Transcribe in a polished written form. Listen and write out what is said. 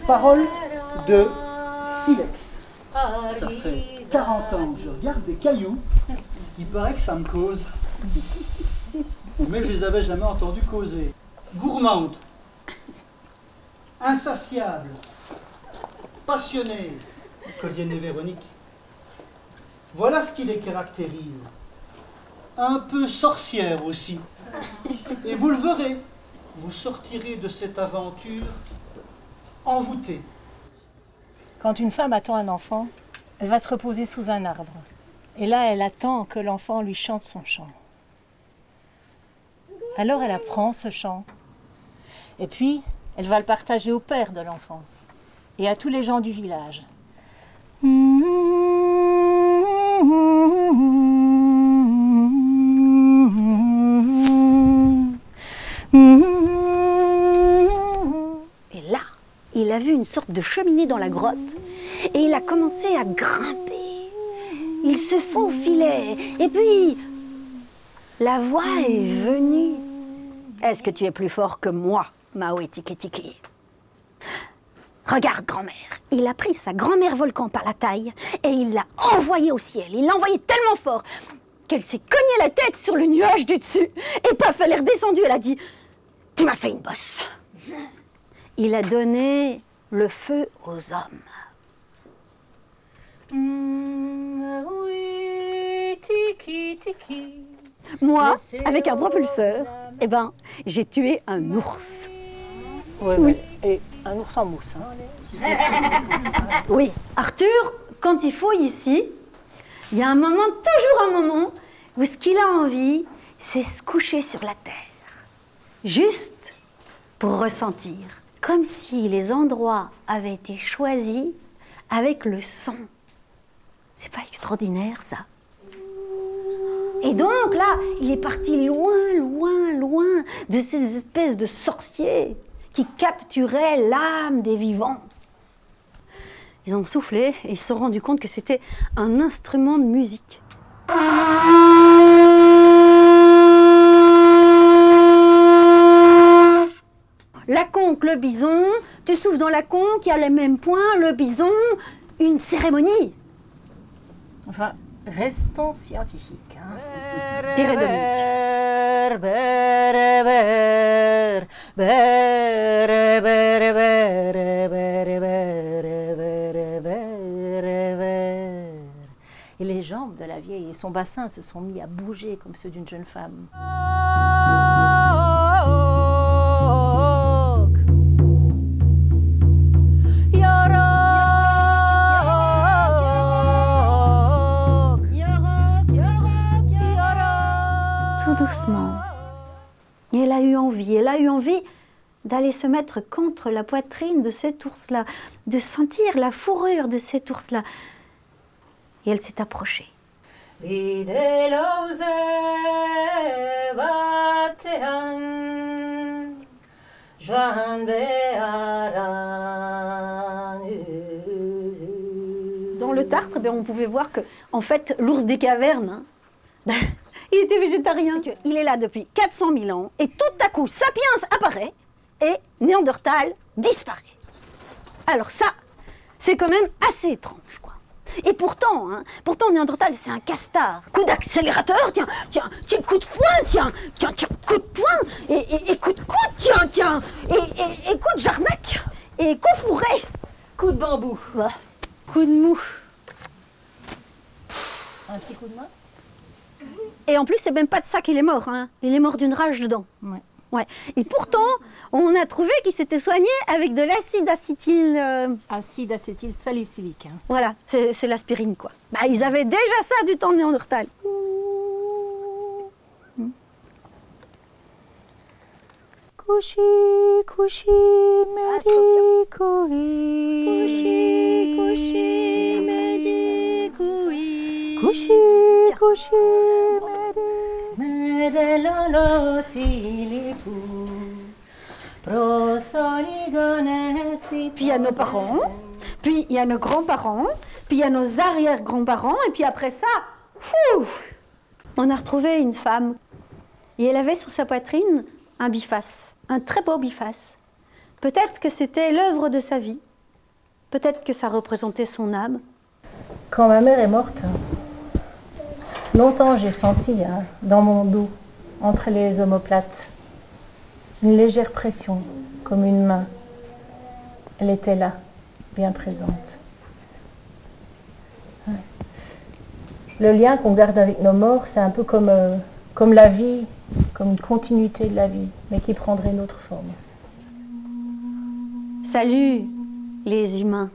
Parole de Silex. Ça fait 40 ans que je regarde des cailloux. Il paraît que ça me cause. Mais je les avais jamais entendus causer. Gourmande, insatiable, passionnée, Collienne et Véronique. Voilà ce qui les caractérise. Un peu sorcière aussi. Et vous le verrez, vous sortirez de cette aventure envoûtée. Quand une femme attend un enfant, elle va se reposer sous un arbre. Et là, elle attend que l'enfant lui chante son chant. Alors elle apprend ce chant. Et puis, elle va le partager au père de l'enfant et à tous les gens du village. Et là, il a vu une sorte de cheminée dans la grotte et il a commencé à grimper. Il se faufilait et puis la voix est venue. Est-ce que tu es plus fort que moi, Maui Tiki Tiki? Regarde, grand-mère. Il a pris sa grand-mère volcan par la taille et il l'a envoyée au ciel. Il l'a envoyée tellement fort qu'elle s'est cognée la tête sur le nuage du dessus. Et paf, elle est redescendue. Elle a dit « Tu m'as fait une bosse !» Il a donné le feu aux hommes. Maui Tiki Tiki. Moi, avec un propulseur, eh ben, j'ai tué un ours. Oui, oui. Et un ours en mousse. Hein. Oui. Arthur, quand il fouille ici, il y a un moment, toujours un moment, où ce qu'il a envie, c'est se coucher sur la terre. Juste pour ressentir. Comme si les endroits avaient été choisis avec le son. C'est pas extraordinaire, ça? Et donc là, il est parti loin, loin, loin de ces espèces de sorciers qui capturaient l'âme des vivants. Ils ont soufflé et ils se sont rendus compte que c'était un instrument de musique. La conque, le bison, tu souffles dans la conque, il y a les mêmes points, le bison, une cérémonie. Enfin, restons scientifiques. Hein. Tirez Dominique. Et les jambes de la vieille et son bassin se sont mis à bouger comme ceux d'une jeune femme. Tout doucement. Et elle a eu envie d'aller se mettre contre la poitrine de cet ours-là, de sentir la fourrure de cet ours-là. Et elle s'est approchée. Dans le Tartre, on pouvait voir que, en fait, l'ours des cavernes, hein, il était végétarien. Il est là depuis 400 000 ans et tout à coup, Sapiens apparaît et Néandertal disparaît. Alors ça, c'est quand même assez étrange, quoi. Et pourtant Néandertal, c'est un castard. Coup d'accélérateur, tiens, coup de poing, tiens, coup de poing, et coup de coude, tiens, et coup de jarnac, et coup fourré. Coup de bambou. Ouais. Coup de mou. Un petit coup de main. Et en plus, c'est même pas de ça qu'il est mort, hein. Il est mort d'une rage dedans. Ouais. Ouais. Et pourtant, on a trouvé qu'il s'était soigné avec de l'acide acétyl... Acide acétyl salicylique. Hein. Voilà, c'est l'aspirine, quoi. Bah, ils avaient déjà ça du temps de Néandertal. Couchi, couchi, médicouille. Couchi, couchi, médicouille. Couchi, couchi, medelolo silitu. Puis il y a nos parents, puis il y a nos grands-parents, puis il y a nos arrière-grands-parents, et puis après ça, on a retrouvé une femme. Et elle avait sur sa poitrine un biface, un très beau biface. Peut-être que c'était l'œuvre de sa vie, peut-être que ça représentait son âme. Quand ma mère est morte, longtemps j'ai senti dans mon dos, entre les omoplates, une légère pression, comme une main. Elle était là, bien présente. Ouais. Le lien qu'on garde avec nos morts, c'est un peu comme la vie, comme une continuité de la vie, mais qui prendrait une autre forme. Salut les humains.